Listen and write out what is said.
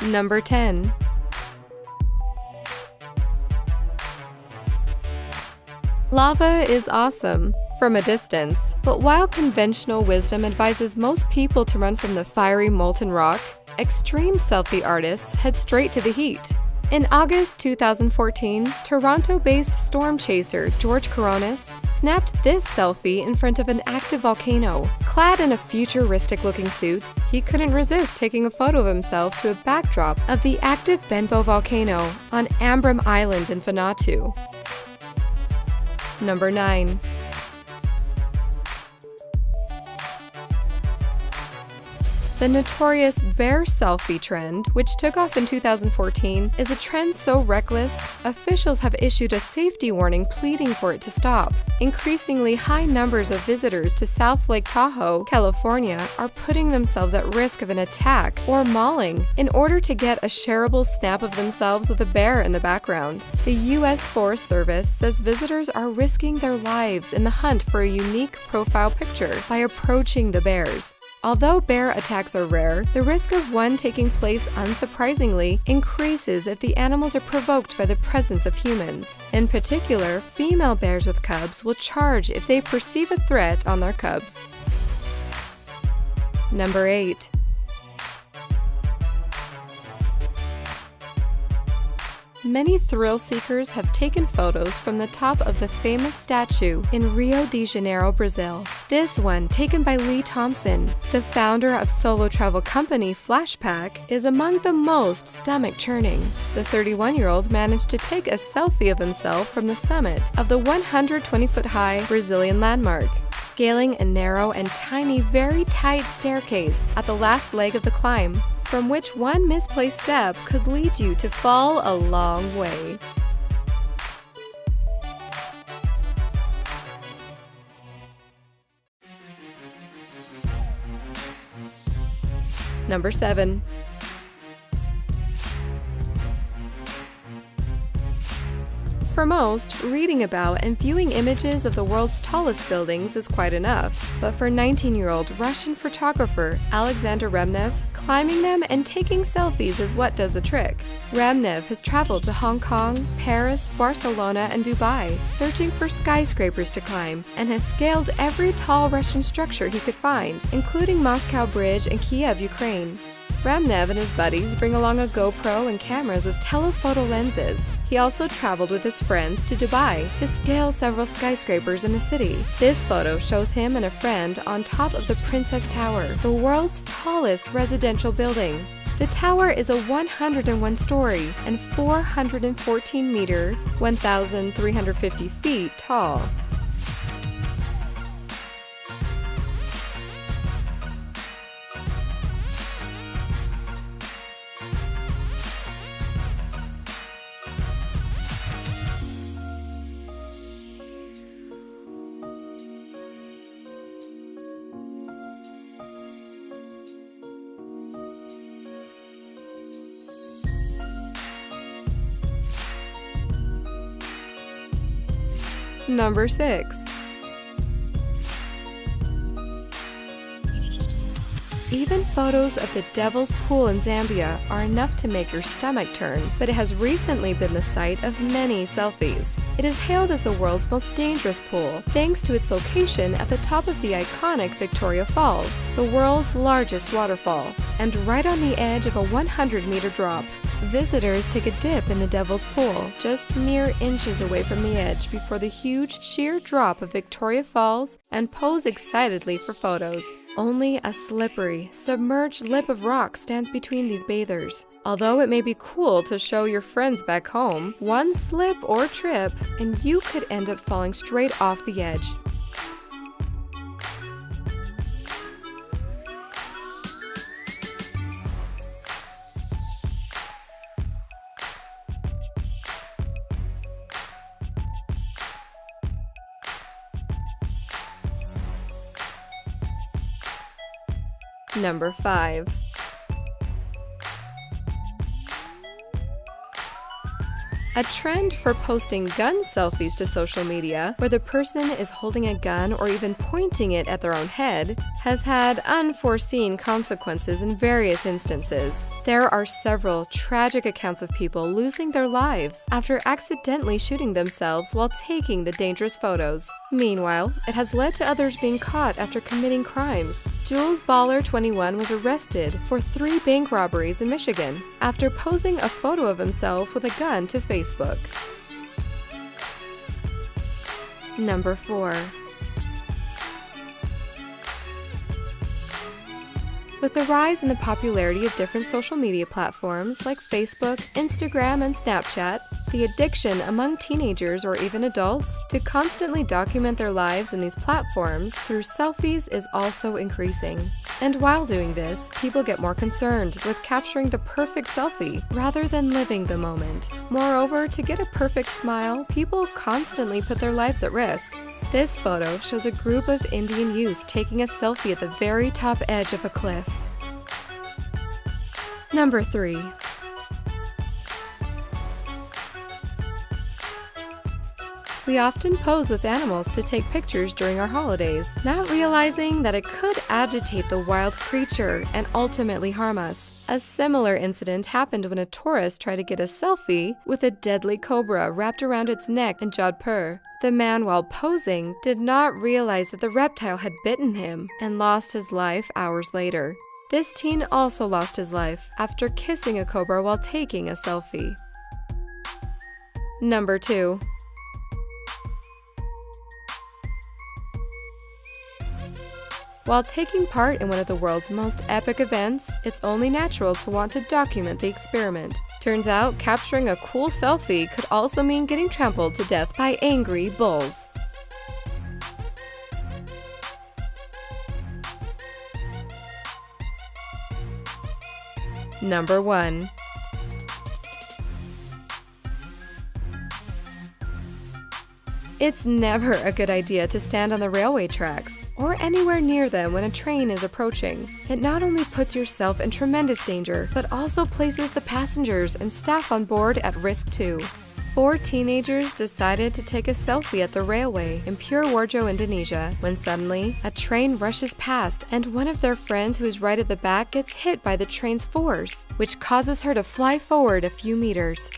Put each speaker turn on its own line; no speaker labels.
Number 10. Lava is awesome from a distance, but while conventional wisdom advises most people to run from the fiery molten rock, extreme selfie artists head straight to the heat. In August 2014, Toronto-based storm chaser George Coronis snapped this selfie in front of an active volcano. Clad in a futuristic-looking suit, he couldn't resist taking a photo of himself to a backdrop of the active Benbow volcano on Ambrym Island in Vanuatu. Number 9. The notorious bear selfie trend, which took off in 2014, is a trend so reckless, officials have issued a safety warning pleading for it to stop. Increasingly high numbers of visitors to South Lake Tahoe, California, are putting themselves at risk of an attack or mauling in order to get a shareable snap of themselves with a bear in the background. The U.S. Forest Service says visitors are risking their lives in the hunt for a unique profile picture by approaching the bears. Although bear attacks are rare, the risk of one taking place unsurprisingly increases if the animals are provoked by the presence of humans. In particular, female bears with cubs will charge if they perceive a threat on their cubs. Number 8. Many thrill seekers have taken photos from the top of the famous statue in Rio de Janeiro, Brazil. This one, taken by Lee Thompson, the founder of solo travel company Flashpack, is among the most stomach-churning. The 31-year-old managed to take a selfie of himself from the summit of the 120-foot-high Brazilian landmark, scaling a narrow and tiny, very tight staircase at the last leg of the climb, from which one misplaced step could lead you to fall a long way. Number 7. For most, reading about and viewing images of the world's tallest buildings is quite enough. But for 19-year-old Russian photographer Alexander Remnev, climbing them and taking selfies is what does the trick. Remnev has traveled to Hong Kong, Paris, Barcelona, and Dubai, searching for skyscrapers to climb, and has scaled every tall Russian structure he could find, including Moscow Bridge and Kiev, Ukraine. Remnev and his buddies bring along a GoPro and cameras with telephoto lenses. He also traveled with his friends to Dubai to scale several skyscrapers in the city. This photo shows him and a friend on top of the Princess Tower, the world's tallest residential building. The tower is a 101-story and 414-meter, 1,350 feet tall. Number 6. Even photos of the Devil's Pool in Zambia are enough to make your stomach turn, but it has recently been the site of many selfies. It is hailed as the world's most dangerous pool, thanks to its location at the top of the iconic Victoria Falls, the world's largest waterfall, and right on the edge of a 100-meter drop. Visitors take a dip in the Devil's Pool, just mere inches away from the edge before the huge, sheer drop of Victoria Falls, and pose excitedly for photos. Only a slippery, submerged lip of rock stands between these bathers. Although it may be cool to show your friends back home, one slip or trip, and you could end up falling straight off the edge. Number 5. A trend for posting gun selfies to social media, where the person is holding a gun or even pointing it at their own head, has had unforeseen consequences in various instances. There are several tragic accounts of people losing their lives after accidentally shooting themselves while taking the dangerous photos. Meanwhile, it has led to others being caught after committing crimes. Jules Baller, 21, was arrested for 3 bank robberies in Michigan after posing a photo of himself with a gun to Facebook. Number 4. With the rise in the popularity of different social media platforms like Facebook, Instagram, and Snapchat, the addiction among teenagers or even adults to constantly document their lives in these platforms through selfies is also increasing. And while doing this, people get more concerned with capturing the perfect selfie rather than living the moment. Moreover, to get a perfect smile, people constantly put their lives at risk. This photo shows a group of Indian youth taking a selfie at the very top edge of a cliff. Number 3. We often pose with animals to take pictures during our holidays, not realizing that it could agitate the wild creature and ultimately harm us. A similar incident happened when a tourist tried to get a selfie with a deadly cobra wrapped around its neck in Jodhpur. The man, while posing, did not realize that the reptile had bitten him and lost his life hours later. This teen also lost his life after kissing a cobra while taking a selfie. Number 2. While taking part in one of the world's most epic events, it's only natural to want to document the experiment. Turns out, capturing a cool selfie could also mean getting trampled to death by angry bulls. Number 1. It's never a good idea to stand on the railway tracks or anywhere near them when a train is approaching. It not only puts yourself in tremendous danger, but also places the passengers and staff on board at risk too. 4 teenagers decided to take a selfie at the railway in Purworejo, Indonesia, when suddenly a train rushes past and one of their friends who is right at the back gets hit by the train's force, which causes her to fly forward a few meters.